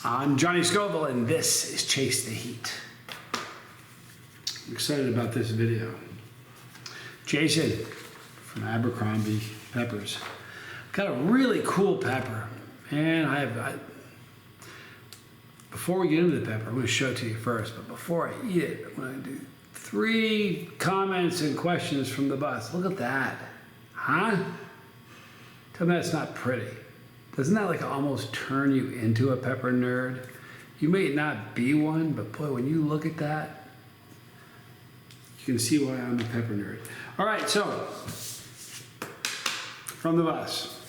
I'm Johnny Scoville, and this is Chase the Heat. I'm excited about this video. Jason from Abercrombie peppers. Got a really cool pepper, and before we get into the pepper, I'm going to show it to you first, but before I eat it, I'm going to do 3 comments and questions from the bus. Look at that. Huh? Tell me that's not pretty. Doesn't that like almost turn you into a pepper nerd? You may not be one, but boy, when you look at that, you can see why I'm a pepper nerd. All right, so from the bus.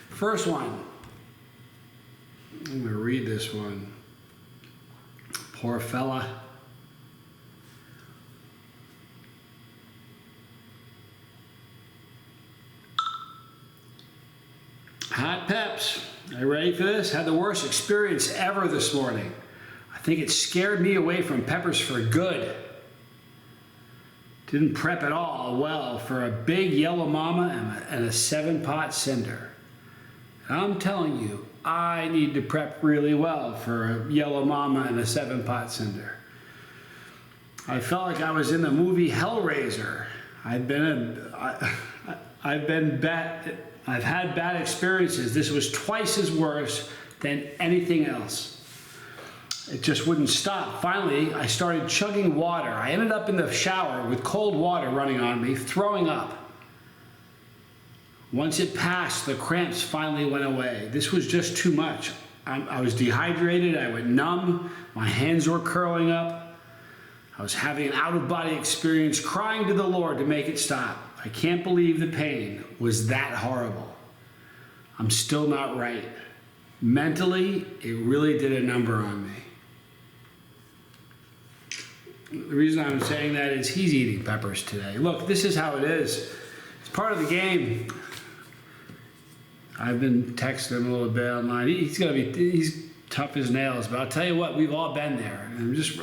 First one. I'm gonna read this one. Poor fella. Hot Peps, are you ready for this? Had the worst experience ever this morning. I think it scared me away from peppers for good. Didn't prep at all well for a big yellow mama and a 7-pot cinder. And I'm telling you, I need to prep really well for a yellow mama and a 7-pot cinder. I felt like I was in the movie Hellraiser. I've had bad experiences. This was twice as worse than anything else. It just wouldn't stop. Finally, I started chugging water. I ended up in the shower with cold water running on me, throwing up. Once it passed, the cramps finally went away. This was just too much. I was dehydrated, I went numb, my hands were curling up. I was having an out-of-body experience, crying to the Lord to make it stop. I can't believe the pain was that horrible. I'm still not right. Mentally, it really did a number on me. The reason I'm saying that is he's eating peppers today. Look, this is how it is. It's part of the game. I've been texting him a little bit online. He's tough as nails, but I'll tell you what, we've all been there.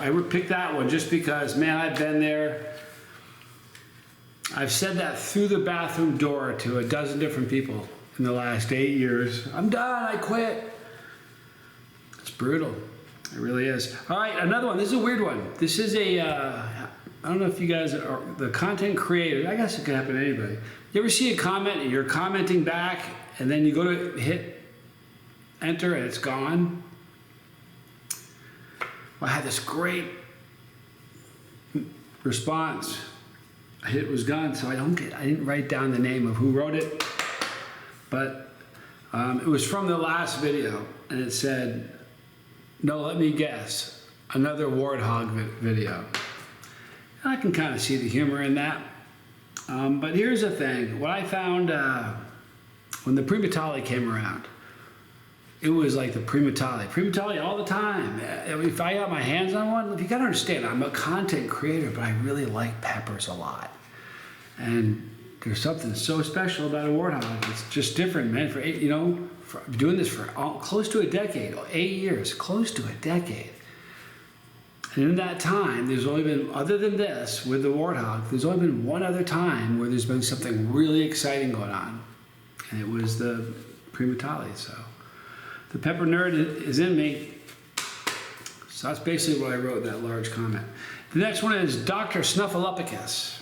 I would pick that one just because, man, I've been there. I've said that through the bathroom door to a dozen different people in the last 8 years. I'm done, I quit. It's brutal, it really is. All right, another one, this is a weird one. This is I don't know if you guys are the content creator, I guess it could happen to anybody. You ever see a comment and you're commenting back and then you go to hit enter and it's gone? Well, I had this great response. It was gone, so I didn't write down the name of who wrote it, but it was from the last video, and it said, "No, let me guess, another warthog video." And I can kind of see the humor in that, but here's the thing. What I found when the Primatali came around, it was like the Primatali all the time. If I got my hands on one, you gotta understand, I'm a content creator, but I really like peppers a lot. And there's something so special about a warthog. It's just different, man. For doing this for close to a decade, 8 years, close to a decade. And in that time, there's only been, other than this, with the warthog, there's only been one other time where there's been something really exciting going on. And it was the Primatali, so. The pepper nerd is in me. So that's basically what I wrote in that large comment. The next one is Dr. Snuffleupagus.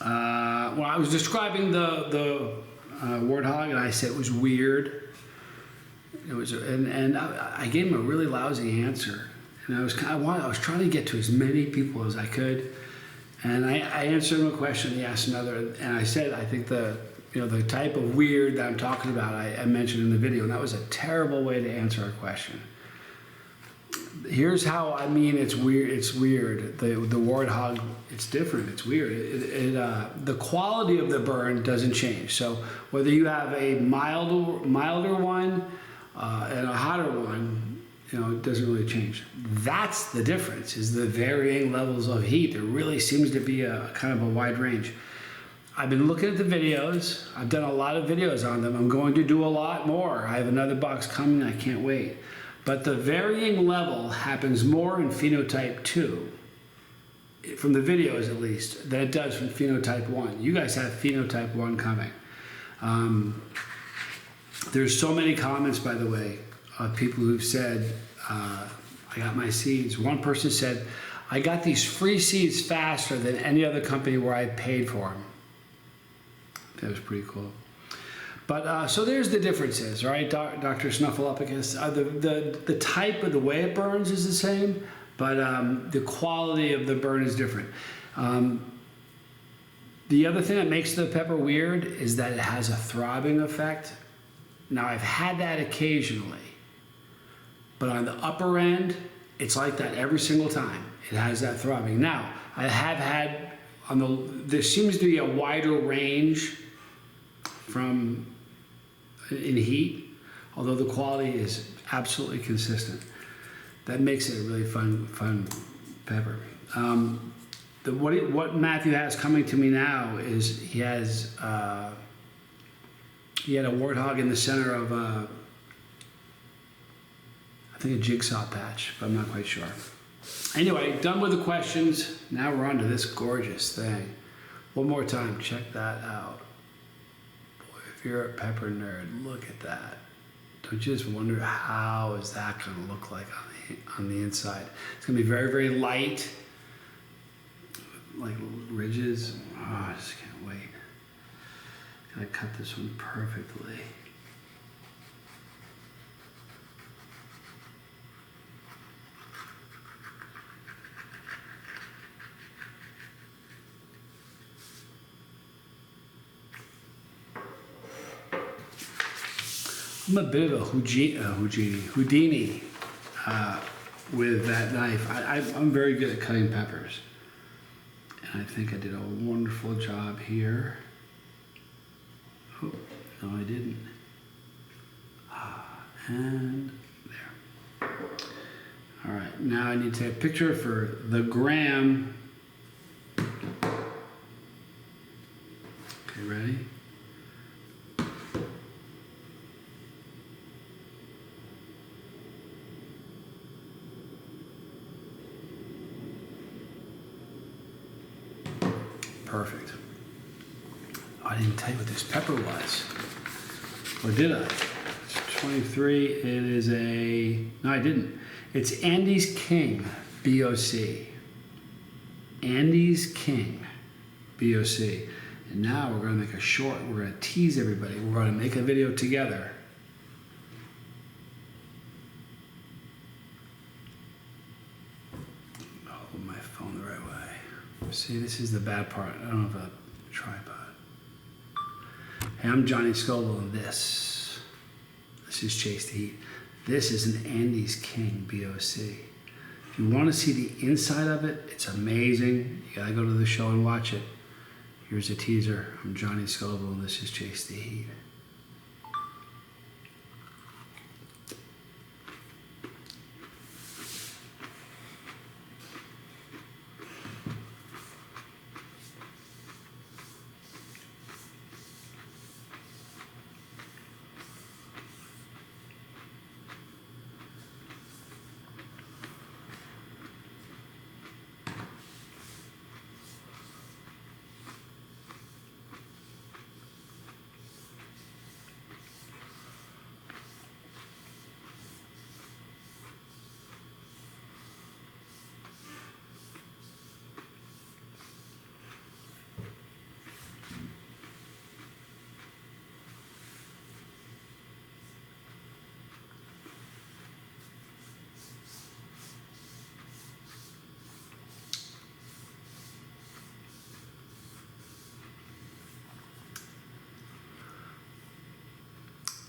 Well, I was describing the warthog, and I said it was weird. It was, and I gave him a really lousy answer. And I was trying to get to as many people as I could. And I answered him a question, he asked another, and I said, I think the type of weird that I'm talking about, I mentioned in the video, and that was a terrible way to answer a question. Here's how I mean it's weird. It's weird. The warthog, it's different. It's weird. The quality of the burn doesn't change. So whether you have a milder one and a hotter one, it doesn't really change. That's the difference, is the varying levels of heat. There really seems to be a kind of a wide range. I've been looking at the videos. I've done a lot of videos on them. I'm going to do a lot more. I have another box coming. I can't wait. But the varying level happens more in phenotype 2, from the videos at least, than it does from phenotype 1. You guys have phenotype 1 coming. There's so many comments, by the way, of people who've said, I got my seeds. One person said, I got these free seeds faster than any other company where I paid for them. That was pretty cool. But so there's the differences, right? Dr. Snuffleupagus. The type of the way it burns is the same, but the quality of the burn is different. The other thing that makes the pepper weird is that it has a throbbing effect. Now, I've had that occasionally, but on the upper end, it's like that every single time. It has that throbbing. Now, I have had, there seems to be a wider range in heat, although the quality is absolutely consistent. That makes it a really fun pepper. What Matthew has coming to me now is he had a warthog in the center of I think a jigsaw patch, but I'm not quite sure. Anyway, done with the questions. Now we're on to this gorgeous thing. One more time, check that out. Boy, if you're a pepper nerd, look at that. Don't you just wonder how is that going to look like on the inside? It's going to be very, very light. Like ridges. Oh, I just can't wait. Gotta cut this one perfectly. I'm a bit of a Houdini with that knife. I'm very good at cutting peppers. And I think I did a wonderful job here. Oh, no, I didn't. And there. All right, now I need to take a picture for the gram. Okay, ready? Perfect. I didn't tell you what this pepper was. Or did I? It's 23. It is no, I didn't. It's Andes King BOC. Andes King BOC. And now we're going to make a short. We're going to tease everybody. We're going to make a video together. Hold my phone the right way. See, this is the bad part. I don't have a tripod. Hey, I'm Johnny Scoville, and this is Chase the Heat. This is an Andes King BOC. If you want to see the inside of it, it's amazing. You gotta go to the show and watch it. Here's a teaser. I'm Johnny Scoville, and this is Chase the Heat.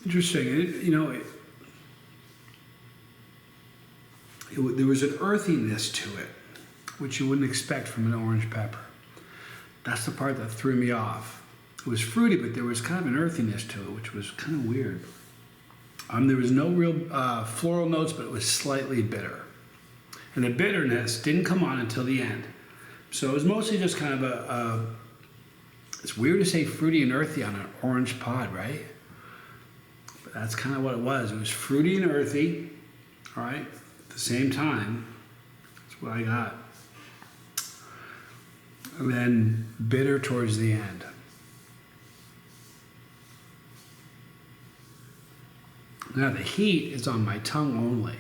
Interesting. There was an earthiness to it, which you wouldn't expect from an orange pepper. That's the part that threw me off. It was fruity, but there was kind of an earthiness to it, which was kind of weird. There was no real floral notes, but it was slightly bitter. And the bitterness didn't come on until the end. So it was mostly just kind of it's weird to say fruity and earthy on an orange pod, right? But that's kind of what it was. It was fruity and earthy, all right, at the same time. That's what I got. And then bitter towards the end. Now the heat is on my tongue only.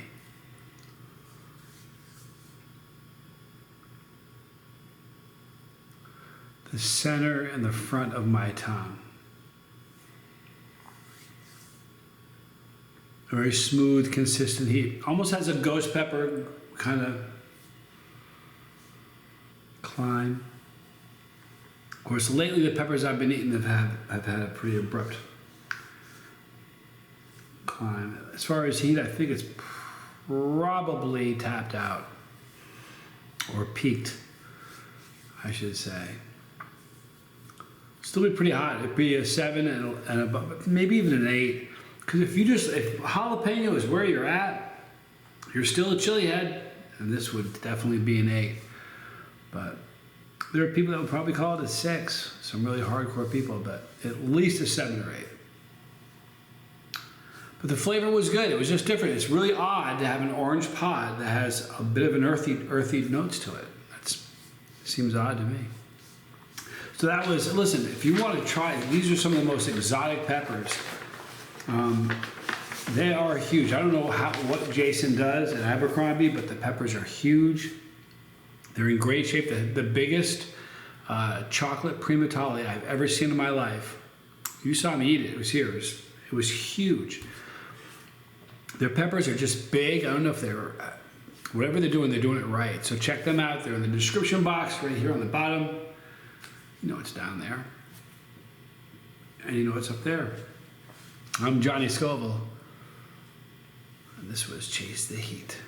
The center and the front of my tongue. A very smooth, consistent heat. Almost has a ghost pepper kind of climb. Of course, lately the peppers I've been eating have had a pretty abrupt climb. As far as heat, I think it's probably tapped out or peaked, I should say. Still be pretty hot. It'd be a 7 and above, maybe even an 8. Because if jalapeno is where you're at, you're still a chili head, and this would definitely be an 8. But there are people that would probably call it a 6. Some really hardcore people, but at least a 7 or 8. But the flavor was good. It was just different. It's really odd to have an orange pod that has a bit of an earthy notes to it. That seems odd to me. So that was, listen, if you want to try it, these are some of the most exotic peppers. They are huge. I don't know what Jason does at Abercrombie, but the peppers are huge. They're in great shape. The biggest chocolate primatale I've ever seen in my life. You saw me eat it. It was here. It was huge. Their peppers are just big. I don't know if they're, whatever they're doing it right. So check them out. They're in the description box right here on the bottom. You know it's down there. And you know it's up there. I'm Johnny Scoville. And this was Chase the Heat.